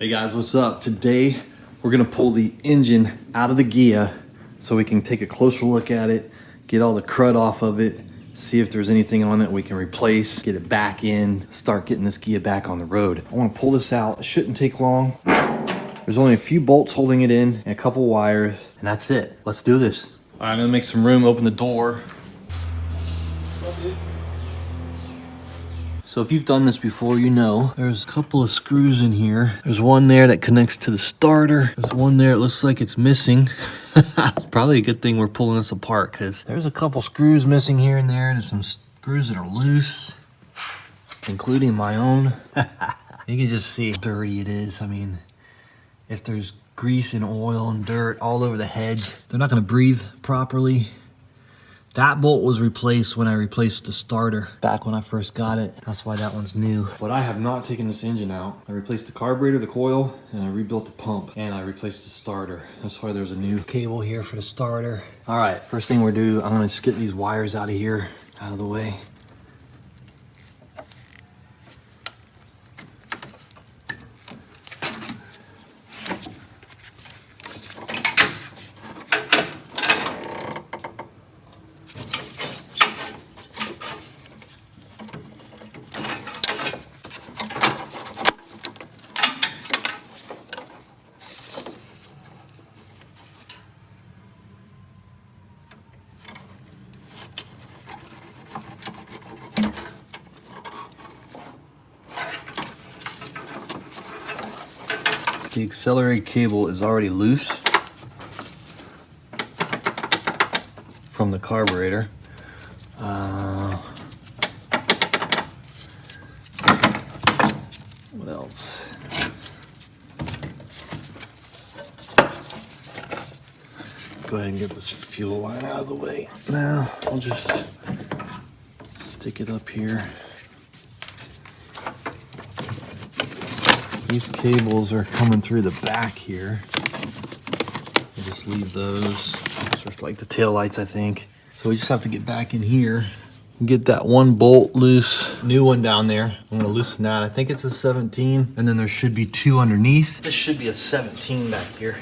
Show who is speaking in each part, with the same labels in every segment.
Speaker 1: Hey guys, what's up? Today we're gonna pull the engine out of the Ghia so we can take a closer look at it, get all the crud off of it, see if there's anything on it we can replace, get it back in, start getting this Ghia back on the road. I wanna pull this out. It shouldn't take long. There's only a few bolts holding it in and a couple wires, and that's it. Let's do this. All right, I'm gonna make some room, open the door. So if you've done this before, you know there's a couple of screws in here. There's one there that connects to the starter. There's one there, it looks like it's missing. It's probably a good thing we're pulling this apart because there's a couple screws missing here and there. There's some screws that are loose, including my own. You can just see how dirty it is. I mean, if there's grease and oil and dirt all over the heads, they're not gonna breathe properly. That bolt was replaced when I replaced the starter back when I first got it. That's why that one's new. But I have not taken this engine out. I replaced the carburetor, the coil, and I rebuilt the pump, and I replaced the starter. That's why there's a new cable here for the starter. All right, first thing we're do, I'm gonna just get these wires out of here, out of the way. The accelerator cable is already loose from the carburetor. What else? Go ahead and get this fuel line out of the way. Now I'll just stick it up here. These cables are coming through the back here. We'll just leave those. Those are like the tail lights, I think. So we just have to get back in here and get that one bolt loose. New one down there. I'm gonna loosen that. I think it's a 17, and then there should be two underneath. This should be a 17 back here.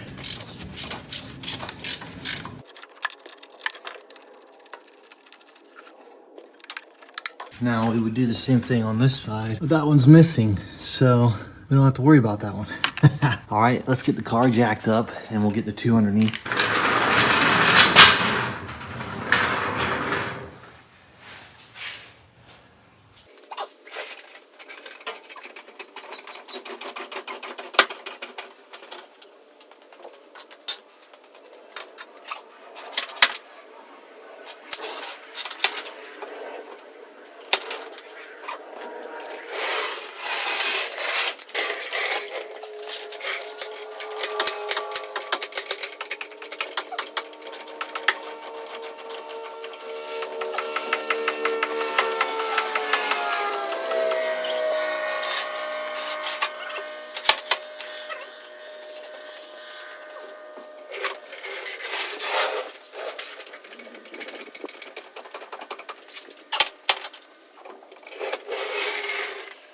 Speaker 1: Now we would do the same thing on this side, but that one's missing, so we don't have to worry about that one. All right, let's get the car jacked up and we'll get the two underneath.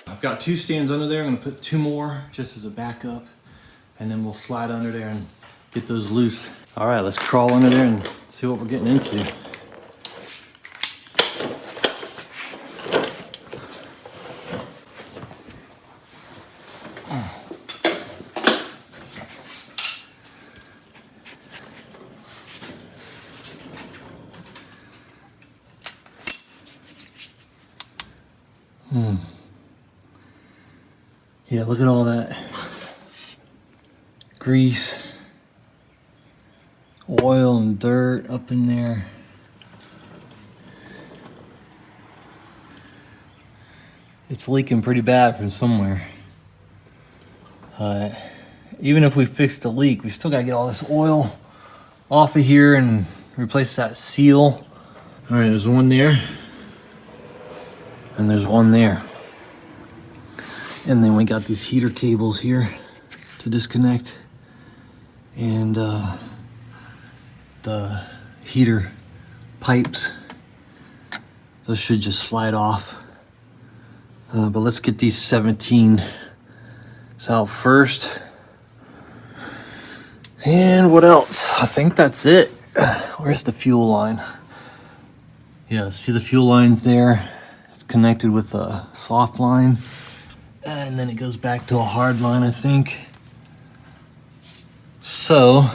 Speaker 1: I've got two stands under there. I'm gonna put two more just as a backup, and then we'll slide under there and get those loose. All right, let's crawl under there and see what we're getting into. Yeah, look at all that grease, oil and dirt up in there. It's leaking pretty bad from somewhere. Even if we fix the leak, we still gotta get all this oil off of here and replace that seal. All right, there's one there, and there's one there. And then we got these heater cables here to disconnect, and the heater pipes. Those should just slide off. But let's get these 17 is out first. And what else? I think that's it. Where's the fuel line? Yeah, see the fuel lines there? It's connected with a soft line. And then it goes back to a hard line, I think. So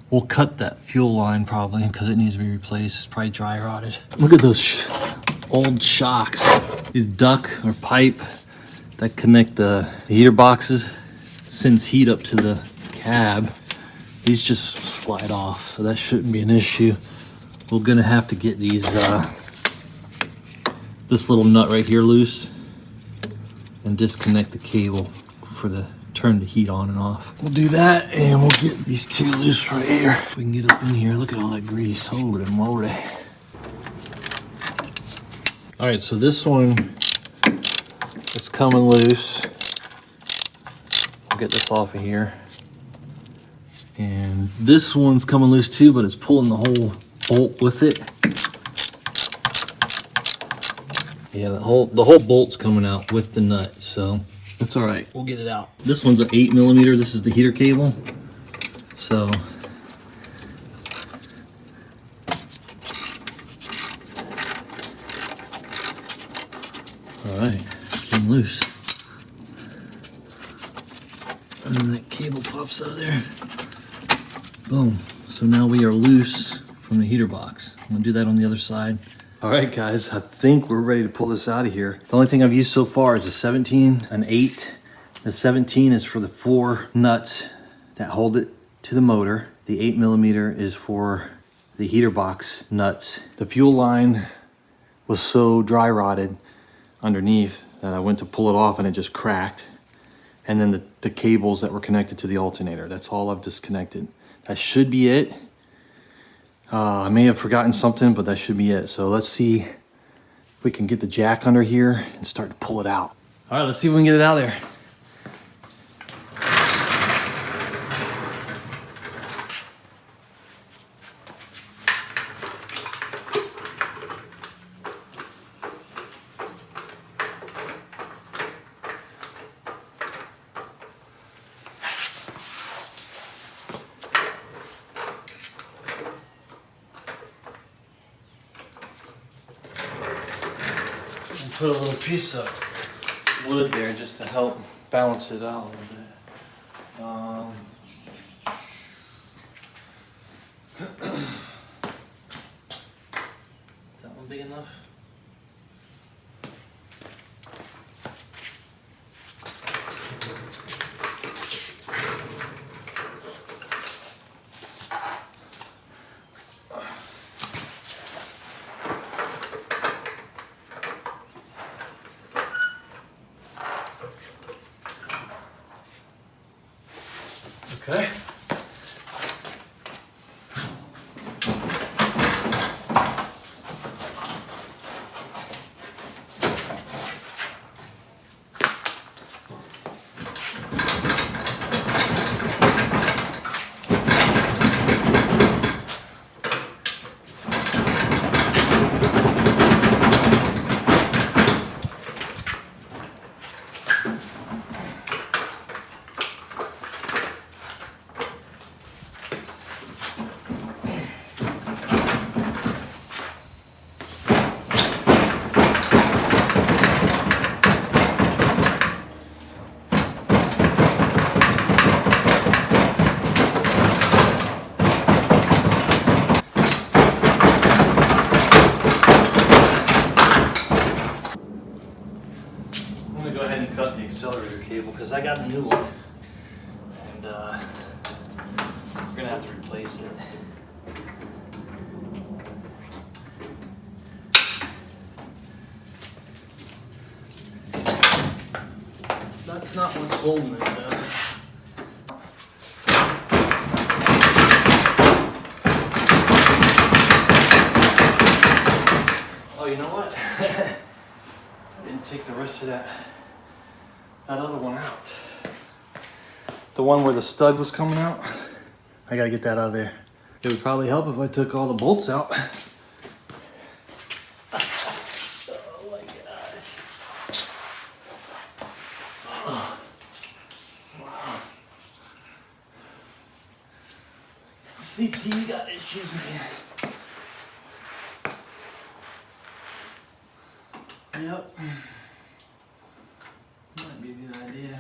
Speaker 1: we'll cut that fuel line probably because it needs to be replaced. It's probably dry rotted. Look at those old shocks. These duct or pipe that connect the heater boxes sends heat up to the cab. These just slide off, so that shouldn't be an issue. We're gonna have to get these this little nut right here loose and disconnect the cable for the turn the heat on and off. We'll do that, and we'll get these two loose right here. We can get up in here. Look at all that grease. Holy moly. All right, so this one is coming loose. I'll get this off of here. And this one's coming loose too, but it's pulling the whole bolt with it. Yeah, the whole bolt's coming out with the nut, so that's all right. We'll get it out. This one's an 8mm. This is the heater cable. So all right, getting loose. And then that cable pops out of there. Boom. So now we are loose from the heater box. I'm gonna do that on the other side. All right, guys, I think we're ready to pull this out of here. The only thing I've used so far is a 17, an 8. The 17 is for the 4 nuts that hold it to the motor. The 8mm is for the heater box nuts. The fuel line was so dry rotted underneath that I went to pull it off and it just cracked. And then the cables that were connected to the alternator, that's all I've disconnected. That should be it. I may have forgotten something, but that should be it. So let's see if we can get the jack under here and start to pull it out. All right, let's see if we can get it out of there. Put a little piece of wood there just to help balance it out a little bit. That one big enough? Okay. Go ahead and cut the accelerator cable because I got a new one, and we're gonna have to replace it. That's not what's holding it though. Oh, you know what? I didn't take the rest of that other one out. The one where the stud was coming out. I gotta get that out of there. It would probably help if I took all the bolts out. Oh my gosh. CT got issues, man. Yep. Might be a good idea.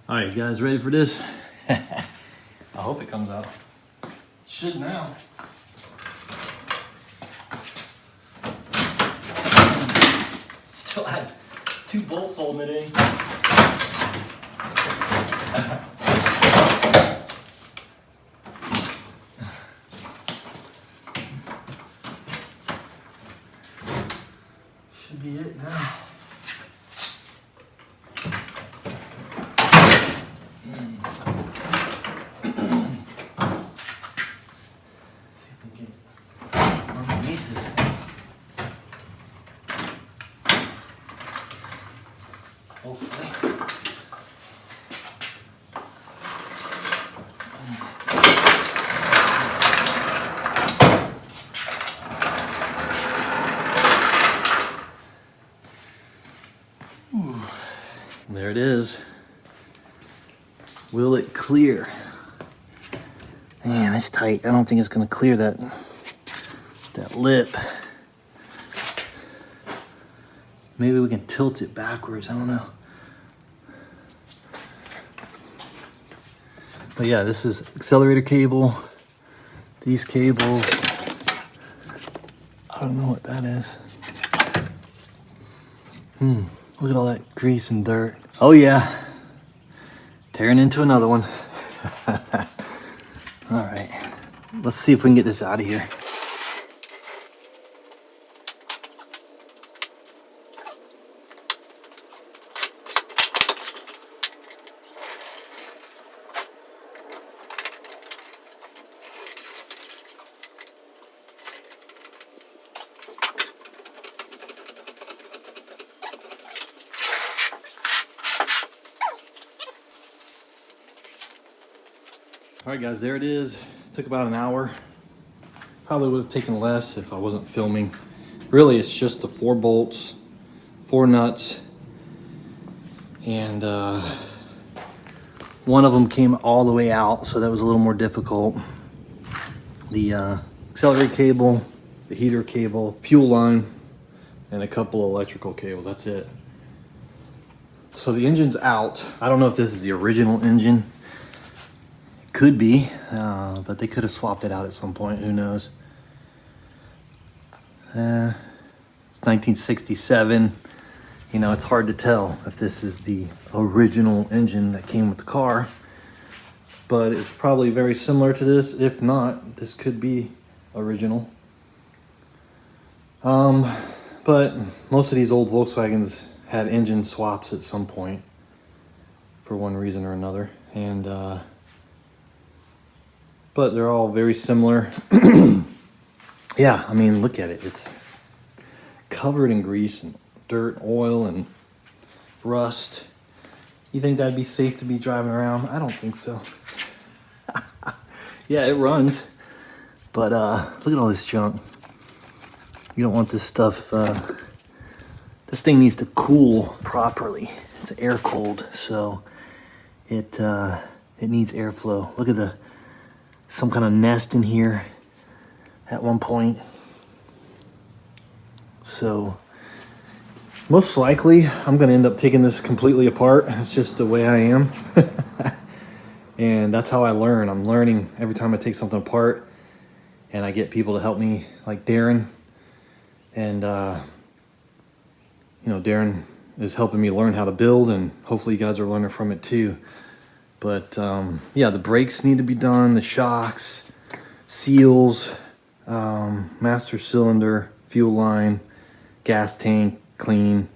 Speaker 1: All right, you guys ready for this? I hope it comes out. Should now. Still had 2 bolts holding it in. Should be it now. See if we can get underneath this thing. Hopefully. There it is. Will it clear? Man, it's tight. I don't think it's gonna clear that lip. Maybe we can tilt it backwards, I don't know. But yeah, this is accelerator cable. These cables, I don't know what that is. Look at all that grease and dirt. Oh yeah, tearing into another one. All right, let's see if we can get this out of here. All right, guys, there it is. It took about an hour. Probably would have taken less if I wasn't filming. Really, it's just the 4 bolts, 4 nuts, and one of them came all the way out, so that was a little more difficult. The accelerator cable, the heater cable, fuel line, and a couple of electrical cables. That's it. So the engine's out. I don't know if this is the original engine. Could be, but they could have swapped it out at some point. Who knows? It's 1967. You know, it's hard to tell if this is the original engine that came with the car, but it's probably very similar to this. If not, this could be original. But most of these old Volkswagens had engine swaps at some point for one reason or another, and but they're all very similar. Yeah, I mean, look at it. It's covered in grease and dirt, oil, and rust. You think that'd be safe to be driving around? I don't think so. Yeah, it runs, but look at all this junk. You don't want this stuff. This thing needs to cool properly. It's air cooled, so it needs airflow. Look at some kind of nest in here at one point. So most likely I'm gonna end up taking this completely apart. It's just the way I am. And that's how I learn. I'm learning every time I take something apart, and I get people to help me, like Darren. And you know, Darren is helping me learn how to build, and hopefully you guys are learning from it too. But yeah, the brakes need to be done, the shocks, seals, master cylinder, fuel line, gas tank, clean.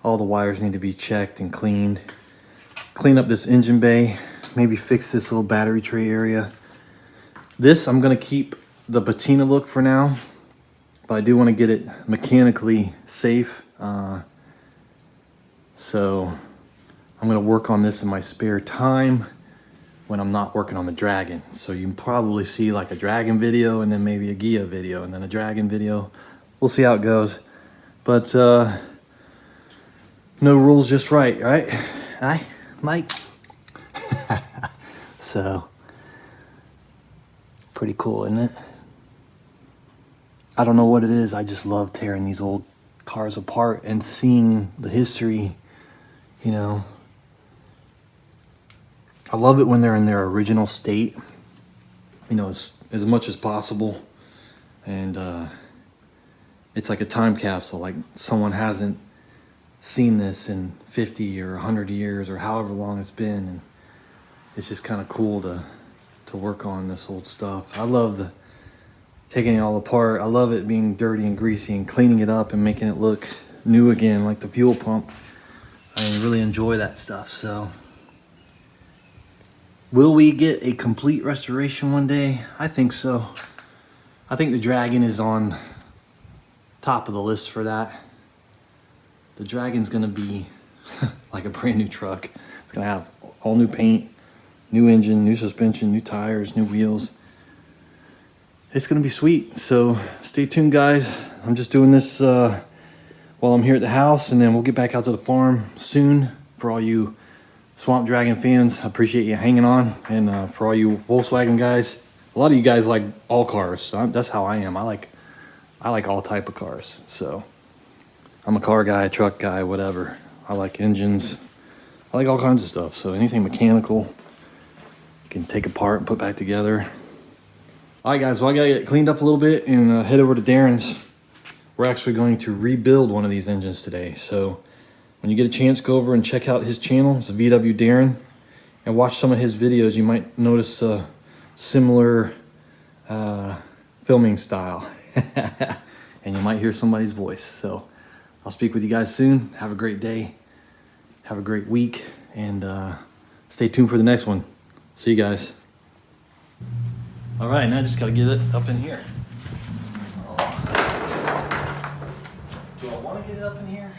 Speaker 1: All the wires need to be checked and cleaned. Clean up this engine bay, maybe fix this little battery tray area. This, I'm gonna keep the patina look for now, but I do want to get it mechanically safe. So I'm gonna work on this in my spare time when I'm not working on the Dragon. So you can probably see like a Dragon video, and then maybe a Ghia video, and then a Dragon video. We'll see how it goes. But no rules, just right, right? Mike? So Pretty cool, isn't it? I don't know what it is. I just love tearing these old cars apart and seeing the history, you know. I love it when they're in their original state, you know, as much as possible. And it's like a time capsule. Like someone hasn't seen this in 50 or 100 years or however long it's been. And it's just kind of cool to work on this old stuff. I love taking it all apart. I love it being dirty and greasy and cleaning it up and making it look new again, like the fuel pump. I really enjoy that stuff. So will we get a complete restoration one day? I think so. I think the Dragon is on top of the list for that. The Dragon's gonna be like a brand new truck. It's gonna have all new paint, new engine, new suspension, new tires, new wheels. It's gonna be sweet. So stay tuned, guys. I'm just doing this while I'm here at the house, and then we'll get back out to the farm soon. For all you Swamp Dragon fans, I appreciate you hanging on. And for all you Volkswagen guys, a lot of you guys like all cars. So that's how I am. I like all type of cars. So I'm a car guy, a truck guy, whatever. I like engines. I like all kinds of stuff. So anything mechanical, you can take apart and put back together. All right, guys. Well, I gotta get cleaned up a little bit and head over to Darren's. We're actually going to rebuild one of these engines today. So when you get a chance, go over and check out his channel. It's VW Darren, and watch some of his videos. You might notice a similar filming style, and you might hear somebody's voice. So I'll speak with you guys soon. Have a great day. Have a great week, and stay tuned for the next one. See you guys. All right, now I just got to get it up in here. Do I want to get it up in here?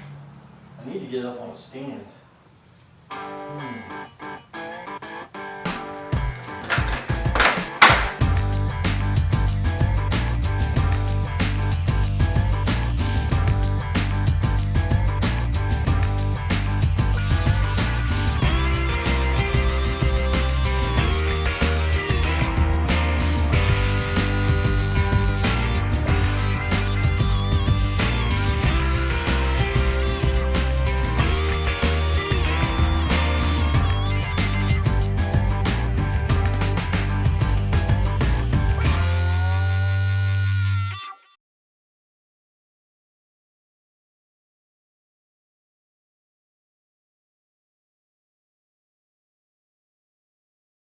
Speaker 1: I need to get it up on a stand.